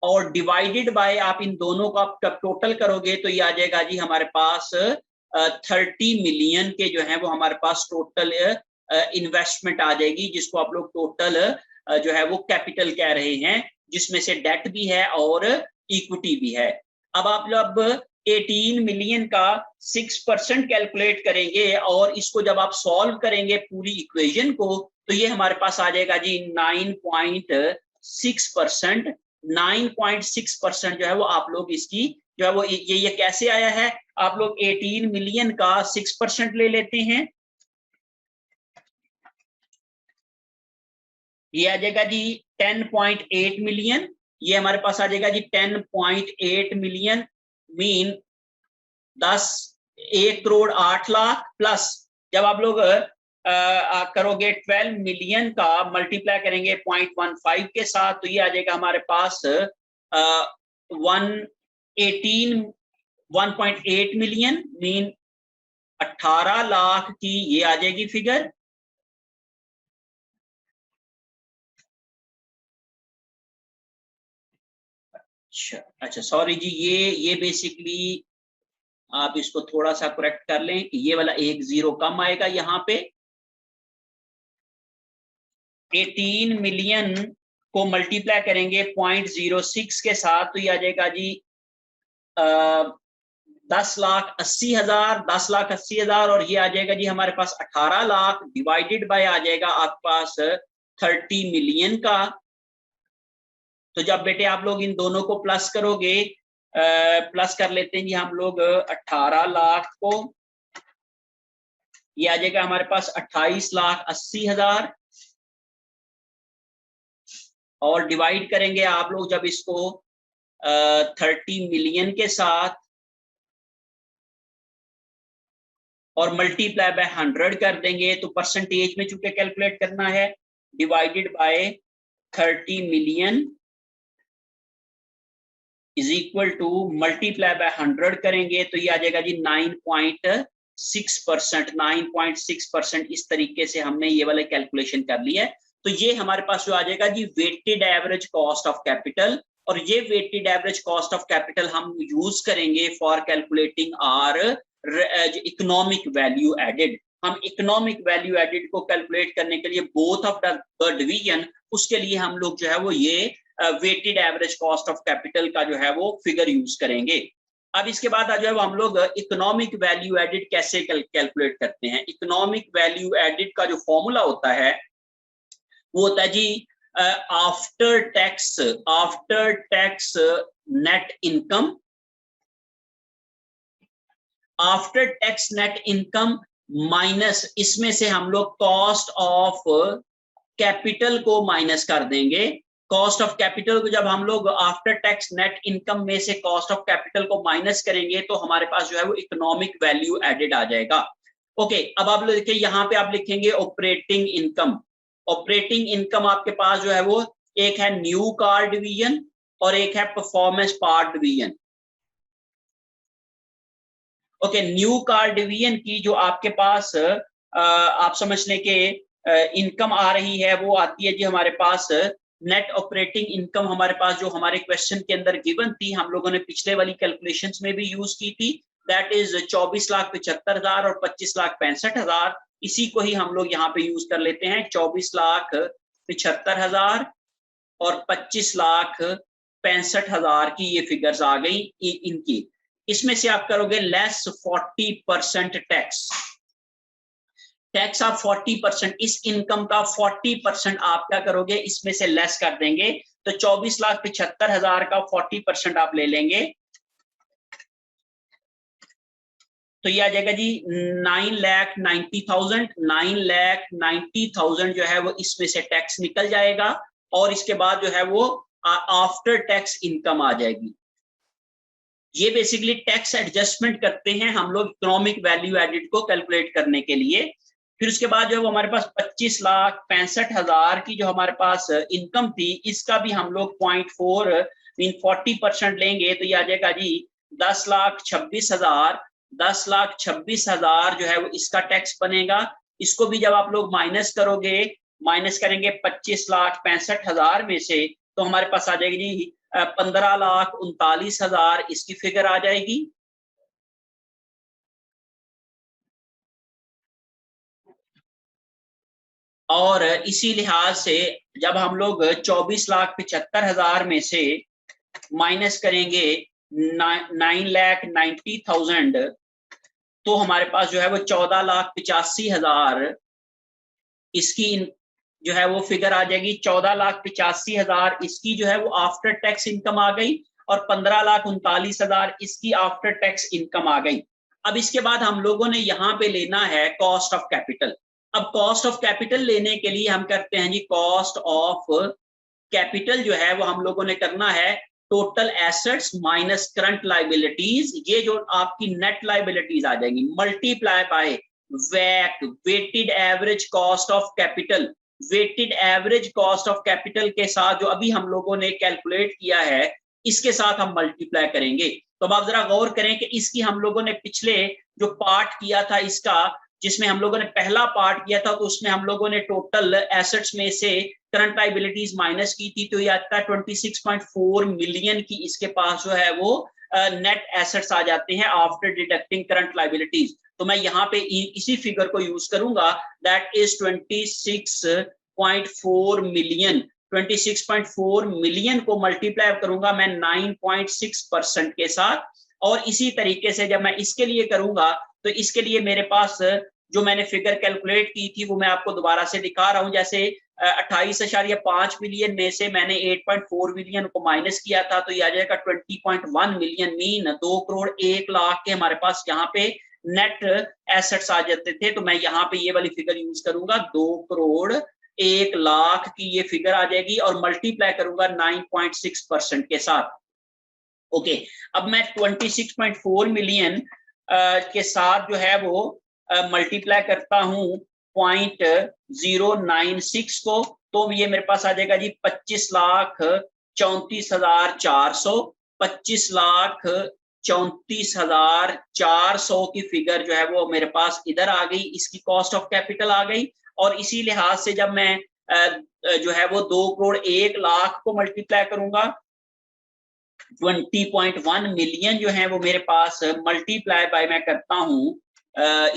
A: और डिवाइडेड बाय आप इन दोनों का आप टोटल करोगे तो ये आ जाएगा जी हमारे पास 30 मिलियन के जो है वो हमारे पास टोटल इन्वेस्टमेंट आ जाएगी, जिसको आप लोग टोटल जो है वो कैपिटल कह रहे हैं, जिसमें से डेट भी है और इक्विटी भी है। अब आप लोग 18 मिलियन का 6% कैलकुलेट करेंगे और इसको जब आप सॉल्व करेंगे पूरी इक्वेशन को तो ये हमारे पास आ जाएगा जी 9.7 9.6%, 9.6% जो है वो आप लोग इसकी जो है वो ये कैसे आया है, आप लोग 18 मिलियन का 6% ले लेते हैं, ये आ जाएगा जी 10.8 मिलियन, ये हमारे पास आ जाएगा जी 10.8 million, mean 1 crore 8 lakh plus जब आप लोग करोगे 12 मिलियन का मल्टीप्लाई करेंगे 0.15 के साथ, तो ये आ जाएगा हमारे पास 1.8 मिलियन, मीन 18 लाख की ये आ जाएगी फिगर। अच्छा सॉरी जी, ये बेसिकली आप इसको थोड़ा सा करेक्ट कर लें कि ये वाला 1 0 कम आएगा यहाँ पे। 18 मिलियन को मल्टीप्लाई करेंगे 0.06 के साथ, तो ये आ जाएगा जी 10,80,000, 10,80,000, और ये आ जाएगा जी हमारे पास 18 लाख डिवाइडेड बाय आ जाएगा आपके पास 30 मिलियन का। तो जब बेटे आप लोग इन दोनों को प्लस करोगे, प्लस कर लेते हैं जी हम लोग 18 लाख को, ये आ जाएगा हमारे पास 28,80,000, और डिवाइड करेंगे आप लोग जब इसको 30 मिलियन के साथ और मल्टीप्लाई बाय 100 कर देंगे, तो परसेंटेज में चूंकि कैलकुलेट करना है, divided by 30 million is equal to multiply by 100 करेंगे, तो ये आ जाएगा जी 9.6%, 9.6%। इस तरीके से हमने ये वाला कैलकुलेशन कर लिया है। तो ये हमारे पास जो आ जाएगा जी weighted average cost of capital, और ये weighted average cost of capital हम यूज करेंगे for calculating our economic value added. हम इकोनॉमिक वैल्यू एडेड को कैलकुलेट करने के लिए बोथ ऑफ द डिवीजन, उसके लिए हम लोग जो है वो ये weighted average cost of capital का जो है वो फिगर यूज करेंगे। अब इसके बाद जो है वो हम लोग इकोनॉमिक वैल्यू एडेड कैसे कैलकुलेट करते हैं। इकोनॉमिक वैल्यू एडेड का जो फॉर्मूला होता है वो होता है जी after tax net income, after tax net income minus इसमें से हम लोग कॉस्ट ऑफ कैपिटल को माइनस कर देंगे। कॉस्ट ऑफ कैपिटल को जब हम लोग आफ्टर टैक्स नेट इनकम में से कॉस्ट ऑफ कैपिटल को माइनस करेंगे, तो हमारे पास जो है वो इकोनॉमिक वैल्यू एडेड आ जाएगा। ओके, अब आप लोग देखिए यहाँ पे आप लिखेंगे ऑपरेटिंग इनकम। ऑपरेटिंग इनकम आपके पास जो है वो एक है न्यू कार डिवीजन और एक है performance part division. Okay, new car division की जो आपके पास आप समझ लें कि इनकम आ रही है, वो आती है जी हमारे पास नेट ऑपरेटिंग इनकम। हमारे पास जो हमारे क्वेश्चन के अंदर गिवन थी, हम लोगों ने पिछले वाली कैलकुलेशंस में भी यूज की थी, दैट इज 24,75,000 और 25,65,000। इसी को ही हम लोग यहाँ पे यूज कर लेते हैं। 24,75,000 और 25,65,000 की ये फिगर्स आ गई इनकी। इसमें से आप करोगे लेस 40% टैक्स, टैक्स आप 40%, इस इनकम का 40% आप क्या करोगे, इसमें से लेस कर देंगे। तो 24,75,000 का 40% आप ले लेंगे, तो ये आ जाएगा जी 9,90,000। 9,90,000 जो है वो इसमें से टैक्स निकल जाएगा, और इसके बाद जो है वो आफ्टर टैक्स इनकम आ जाएगी। ये बेसिकली टैक्स एडजस्टमेंट करते हैं हम लोग इकोनॉमिक वैल्यू एडेड को कैलकुलेट करने के लिए। फिर उसके बाद जो है वो हमारे पास 25,65,000 की जो हमारे पास इनकम थी, इसका भी हम लोग 0.4 मीन 40% लेंगे, तो ये आ जाएगा जी 10,26,000। 10,26,000 जो है वो इसका टैक्स बनेगा। इसको भी जब आप लोग माइनस करोगे, माइनस करेंगे 25,65,000 में से, तो हमारे पास आ जाएगी जी 15,39,000 इसकी फिगर आ जाएगी। और इसी लिहाज से जब हम लोग 24,75,000 में से माइनस करेंगे 9,90,000, तो हमारे पास जो है वो 14,85,000 इसकी जो है वो फिगर आ जाएगी 14,85,000 इसकी जो है वो आफ्टर टैक्स इनकम आ गई और 15,39,000 इसकी आफ्टर टैक्स इनकम आ गई। अब इसके बाद हम लोगों ने यहाँ पे लेना है कॉस्ट ऑफ कैपिटल। अब कॉस्ट ऑफ कैपिटल लेने के लिए हम करते हैं जी कॉस्ट ऑफ कैपिटल जो है वो हम लोगों ने करना है total assets minus current liabilities, ये जो आपकी नेट लाइबिलिटीज आ जाएंगी, multiply by weight weighted average cost of capital. Weighted average cost of capital के साथ जो अभी हम लोगों ने कैलकुलेट किया है इसके साथ हम मल्टीप्लाई करेंगे। तो अब आप जरा गौर करें कि इसकी हम लोगों ने पिछले जो पार्ट किया था इसका, जिसमें हम लोगों ने पहला पार्ट किया था तो उसमें हम लोगों ने टोटल एसेट्स में से करंट लाइबिलिटीज माइनस की थी, तो ये आता है 26.4 मिलियन की इसके पास जो है वो नेट एसेट्स आ जाते हैं आफ्टर डिडक्टिंग करंट लाइबिलिटीज। तो मैं यहाँ पे इसी फिगर को यूज करूंगा, दैट इज 26.4 मिलियन। 26.4 मिलियन को मल्टीप्लाई करूंगा मैं 9.6% के साथ, और इसी तरीके से जब मैं इसके लिए करूंगा तो इसके लिए मेरे पास जो मैंने फिगर कैलकुलेट की थी वो मैं आपको दोबारा से दिखा रहा हूं। जैसे 28.5 मिलियन में से मैंने 8.4 मिलियन को माइनस किया था तो ये आ जाएगा 20.1 मिलियन, मीन 2 करोड़ 1 लाख के हमारे पास यहाँ पे नेट एसेट्स आ जाते थे। तो मैं यहाँ पे ये वाली फिगर यूज करूंगा, 2 करोड़ 1 लाख की ये फिगर आ जाएगी और मल्टीप्लाई करूंगा 9.6% के साथ। ओके, अब मैं 26.4 मिलियन के साथ जो है वो मल्टीप्लाई करता हूं 0.096 को, तो ये मेरे पास आ जाएगा जी 25,34,400। 25,34,400 की फिगर जो है वो मेरे पास इधर आ गई, इसकी कॉस्ट ऑफ कैपिटल आ गई। और इसी लिहाज से जब मैं जो है वो 2 करोड़ 1 लाख को मल्टीप्लाई करूंगा 20.1 मिलियन जो है वो मेरे पास मल्टीप्लाई बाय मैं करता हूं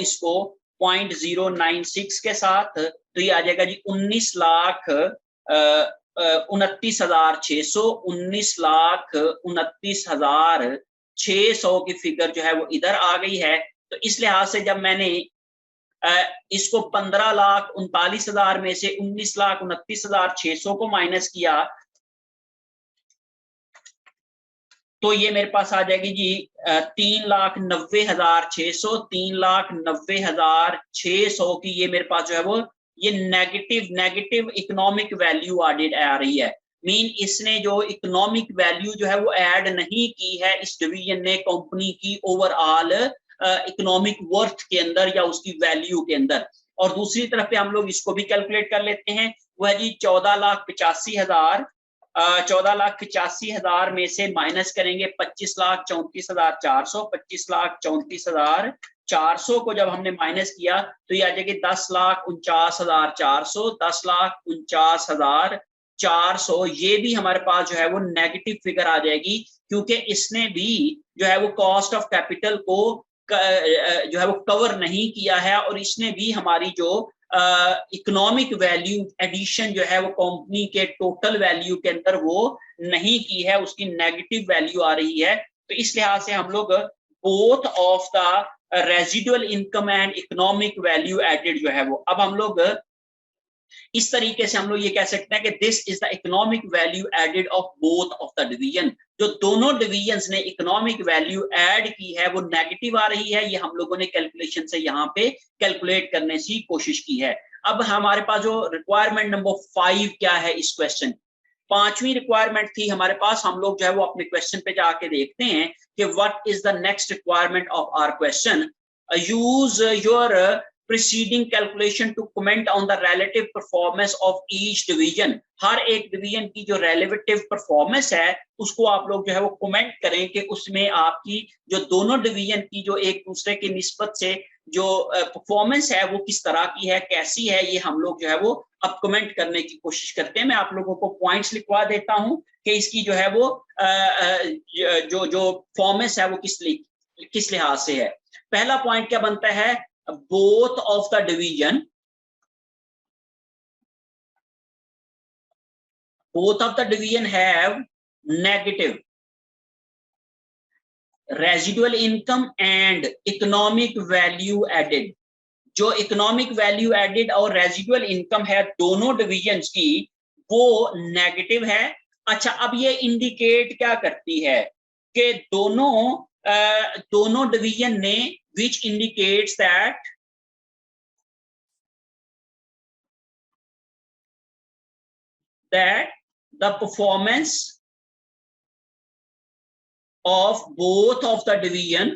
A: इसको 0.096 के साथ, तो ये आ जाएगा जी 19,29,600। 19,29,600 की फिगर जो है वो इधर आ गई है। तो इस लिहाज से जब मैंने इसको 15,39,000 में से 19,29,600 को माइनस किया तो ये मेरे पास आ जाएगी जी 3,90,600। 3,90,600 की ये मेरे पास जो है वो ये नेगेटिव इकोनॉमिक वैल्यू एडेड आ रही है। मीन इसने जो इकोनॉमिक वैल्यू जो है वो ऐड नहीं की है इस डिवीजन ने कंपनी की ओवरऑल इकोनॉमिक वर्थ के अंदर या उसकी वैल्यू के अंदर। और दूसरी तरफ पे हम लोग इसको भी कैलकुलेट कर लेते हैं, वो है जी 14,85,000। 14,85,000 में से माइनस करेंगे 25,34,400। 25,34,400 को जब हमने माइनस किया तो ये आ जाएगी 10,49,400। 10,49,400 ये भी हमारे पास जो है वो नेगेटिव फिगर आ जाएगी, क्योंकि इसने भी जो है वो कॉस्ट ऑफ कैपिटल को जो है वो कवर नहीं किया है और इसने भी हमारी जो इकोनॉमिक वैल्यू एडिशन जो है वो कंपनी के टोटल वैल्यू के अंदर वो नहीं की है, उसकी नेगेटिव वैल्यू आ रही है। तो इस लिहाज से हम लोग both of the residual income and economic value added जो है वो, अब हम लोग इस तरीके से हम लोग ये कह सकते हैं कि this is the economic value added of both of the division. जो दोनों डिवीजन्स ने इकोनॉमिक वैल्यू ऐड की है वो नेगेटिव आ रही है, ये हम लोगों ने कैलकुलेशन से यहाँ पे कैलकुलेट करने की कोशिश की है। अब हमारे पास जो रिक्वायरमेंट नंबर 5 क्या है इस क्वेश्चन, पांचवी रिक्वायरमेंट थी हमारे पास। हम लोग जो है वो अपने क्वेश्चन पे जाके देखते हैं कि what is the next requirement of our question. Use your preceding calculation to comment on the relative performance of each division। हर एक डिवीजन की जो relative performance है उसको आप लोग जो है वो कमेंट करें कि उसमें आपकी जो दोनों डिवीजन की जो एक दूसरे की निस्बत से जो परफॉर्मेंस है वो किस तरह की है, कैसी है, ये हम लोग जो है वो अब कमेंट करने की कोशिश करते हैं। मैं आप लोगों को पॉइंट्स लिखवा देता हूं कि इसकी जो है वो जो परफॉर्मेंस है वो किस लिहाज से है। पहला पॉइंट क्या बनता है, both of the division have negative residual income and economic value added। जो इकोनॉमिक वैल्यू एडेड और रेजिडुअल इनकम है दोनों डिविजन्स की, वो नेगेटिव है। अच्छा, अब ये इंडिकेट क्या करती है कि दोनों डिवीजन ने, which indicates that the performance of both of the division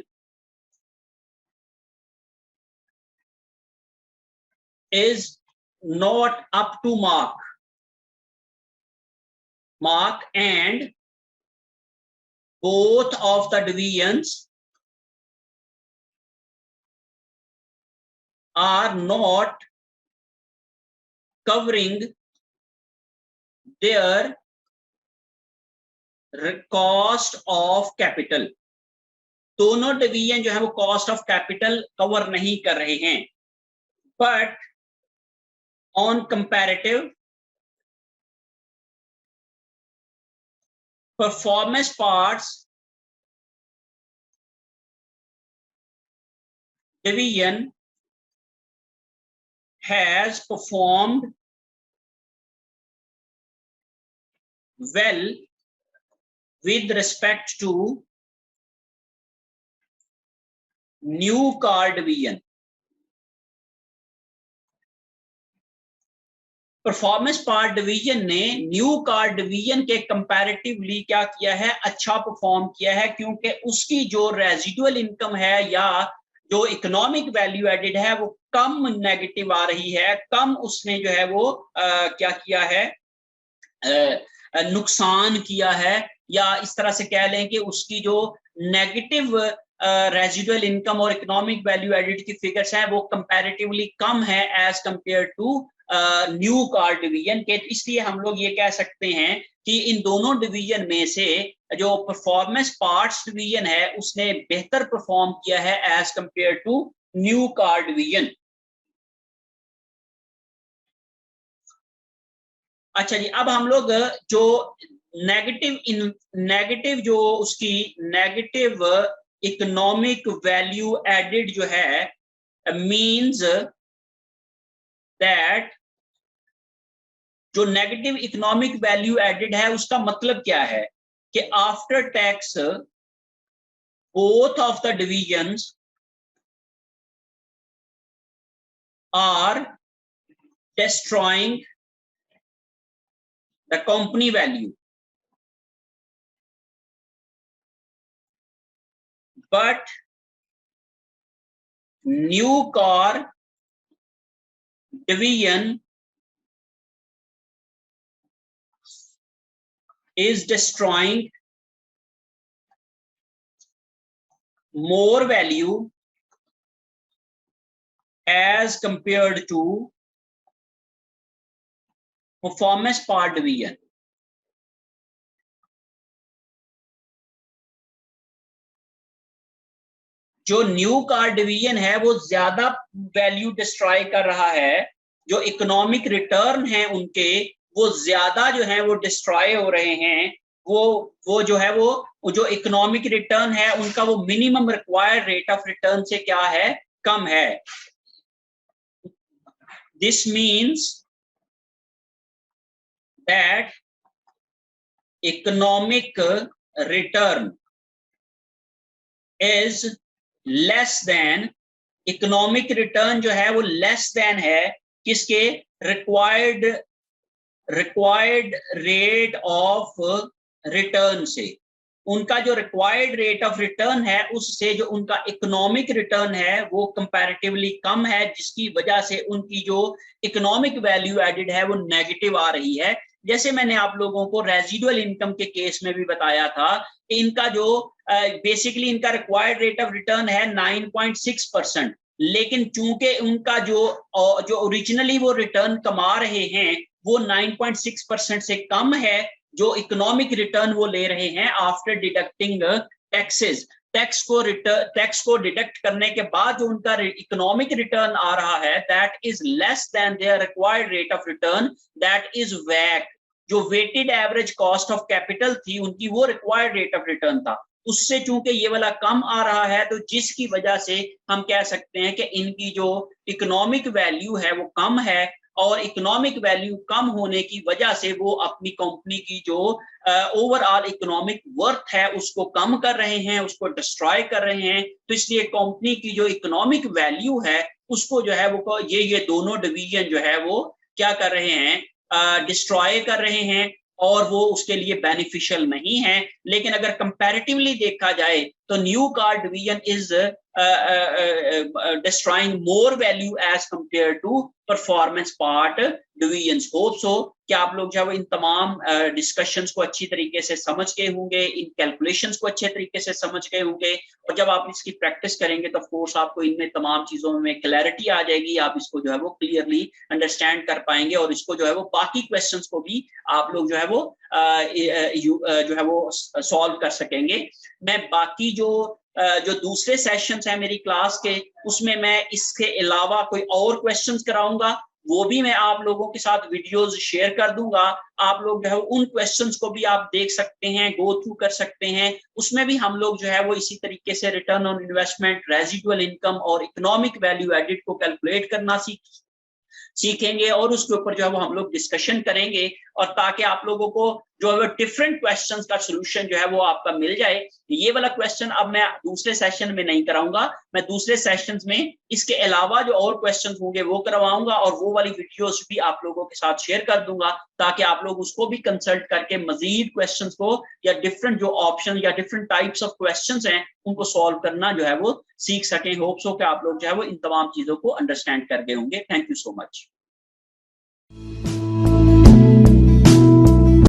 A: is not up to mark, and both of the divisions are not covering their cost of capital. दोनों डिवीजन जो है वो कॉस्ट ऑफ कैपिटल कवर नहीं कर रहे हैं, but on comparative performance parts division has performed well with respect to new car division. Performance part division ने new car division के कंपैरेटिवली क्या किया है, अच्छा परफॉर्म किया है, क्योंकि उसकी जो रेजिडुअल इनकम है या जो इकोनॉमिक वैल्यू एडेड है वो कम नेगेटिव आ रही है, कम उसने जो है वो क्या किया है, नुकसान किया है, या इस तरह से कह लें कि उसकी जो नेगेटिव रेजिडुअल इनकम और इकोनॉमिक वैल्यू एडेड की फिगर्स हैं वो कंपैरेटिवली कम है as compare to new car division के। इसलिए हम लोग ये कह सकते हैं कि इन दोनों डिवीजन में से जो परफॉर्मेंस पार्ट्स डिवीजन है उसने बेहतर परफॉर्म किया है as compare to new car division. अच्छा जी, अब हम लोग जो नेगेटिव जो उसकी नेगेटिव इकोनॉमिक वैल्यू एडेड जो है, मींस दैट जो नेगेटिव इकोनॉमिक वैल्यू एडेड है उसका मतलब क्या है कि after tax both of the divisions are destroying the company value, but new car division is destroying more value as compared to performance part division. जो new car division है वो ज्यादा वैल्यू डिस्ट्रॉय कर रहा है, जो इकोनॉमिक रिटर्न है उनके वो ज्यादा जो है वो डिस्ट्रॉय हो रहे हैं, वो जो है वो जो इकोनॉमिक रिटर्न है उनका वो minimum required rate of return से क्या है, कम है। This means that economic return is less then, economic return जो है वो लेस देन है किसके, रिक्वायर्ड रेट ऑफ रिटर्न से। उनका जो रिक्वायर्ड रेट ऑफ रिटर्न है उससे जो उनका इकोनॉमिक रिटर्न है वो कंपैरेटिवली कम है, जिसकी वजह से उनकी जो इकोनॉमिक वैल्यू एडेड है वो नेगेटिव आ रही है। जैसे मैंने आप लोगों को रेजिडुअल इनकम के केस में भी बताया था कि इनका जो बेसिकली इनका रिक्वायर्ड रेट ऑफ रिटर्न है 9.6%, लेकिन चूंकि उनका जो ओरिजिनली वो रिटर्न कमा रहे हैं वो 9.6% से कम है जो इकोनॉमिक रिटर्न वो ले रहे हैं आफ्टर डिडक्टिंग टैक्सेस। टैक्स को डिडक्ट करने के बाद जो उनका इकोनॉमिक रिटर्न आ रहा है that is less than their required rate of return, that is वैक। जो weighted average cost of capital थी उनकी वो रिक्वायर्ड रेट ऑफ रिटर्न था, उससे चूंकि ये वाला कम आ रहा है, तो जिसकी वजह से हम कह सकते हैं कि इनकी जो इकोनॉमिक वैल्यू है वो कम है, और इकोनॉमिक वैल्यू कम होने की वजह से वो अपनी कंपनी की जो ओवरऑल इकोनॉमिक वर्थ है उसको कम कर रहे हैं, उसको डिस्ट्रॉय कर रहे हैं। तो इसलिए कंपनी की जो इकोनॉमिक वैल्यू है उसको जो है वो ये दोनों डिवीजन जो है वो क्या कर रहे हैं, डिस्ट्रॉय कर रहे हैं, और वो उसके लिए बेनिफिशियल नहीं है। लेकिन अगर कंपैरेटिवली देखा जाए तो new car division is destroying more value as compared to performance part divisions. Hope so कि आप लोग जो है इन तमाम डिस्कशंस को अच्छी तरीके से समझ गए होंगे, इन कैलकुलेशंस को अच्छे तरीके से समझ गए होंगे, और जब आप इसकी प्रैक्टिस करेंगे तो ऑफ कोर्स आपको इनमें तमाम चीजों में क्लैरिटी आ जाएगी, आप इसको जो है वो क्लियरली अंडरस्टैंड कर पाएंगे, और इसको जो है वो बाकी क्वेश्चंस को भी आप लोग जो है वो जो है वो सॉल्व कर सकेंगे। मैं बाकी जो दूसरे सेशंस हैं मेरी क्लास के, उसमें मैं इसके अलावा कोई और क्वेश्चंस कराऊंगा, वो भी मैं आप लोगों के साथ वीडियोस शेयर कर दूंगा। आप लोग जो है उन क्वेश्चंस को भी आप देख सकते हैं, गो थ्रू कर सकते हैं। उसमें भी हम लोग जो है वो इसी तरीके से return on investment, residual income और इकोनॉमिक वैल्यू एडिड को कैलकुलेट करना सीखेंगे, और उसके ऊपर जो है वो हम लोग डिस्कशन करेंगे, और ताकि आप लोगों को जो है डिफरेंट क्वेश्चंस का सॉल्यूशन जो है वो आपका मिल जाए। ये वाला क्वेश्चन अब मैं दूसरे सेशन में नहीं कराऊंगा, मैं दूसरे सेशंस में इसके अलावा जो और क्वेश्चंस होंगे वो करवाऊंगा, और वो वाली वीडियोस भी आप लोगों के साथ शेयर कर दूंगा, ताकि आप लोग उसको भी कंसल्ट करके मजीद क्वेश्चंस को या डिफरेंट जो ऑप्शन या डिफरेंट टाइप्स ऑफ क्वेश्चंस हैं उनको सॉल्व करना जो है वो सीख सकें। होप सो कि आप लोग जो है वो इन तमाम चीजों को अंडरस्टैंड कर गए होंगे। Thank you so much.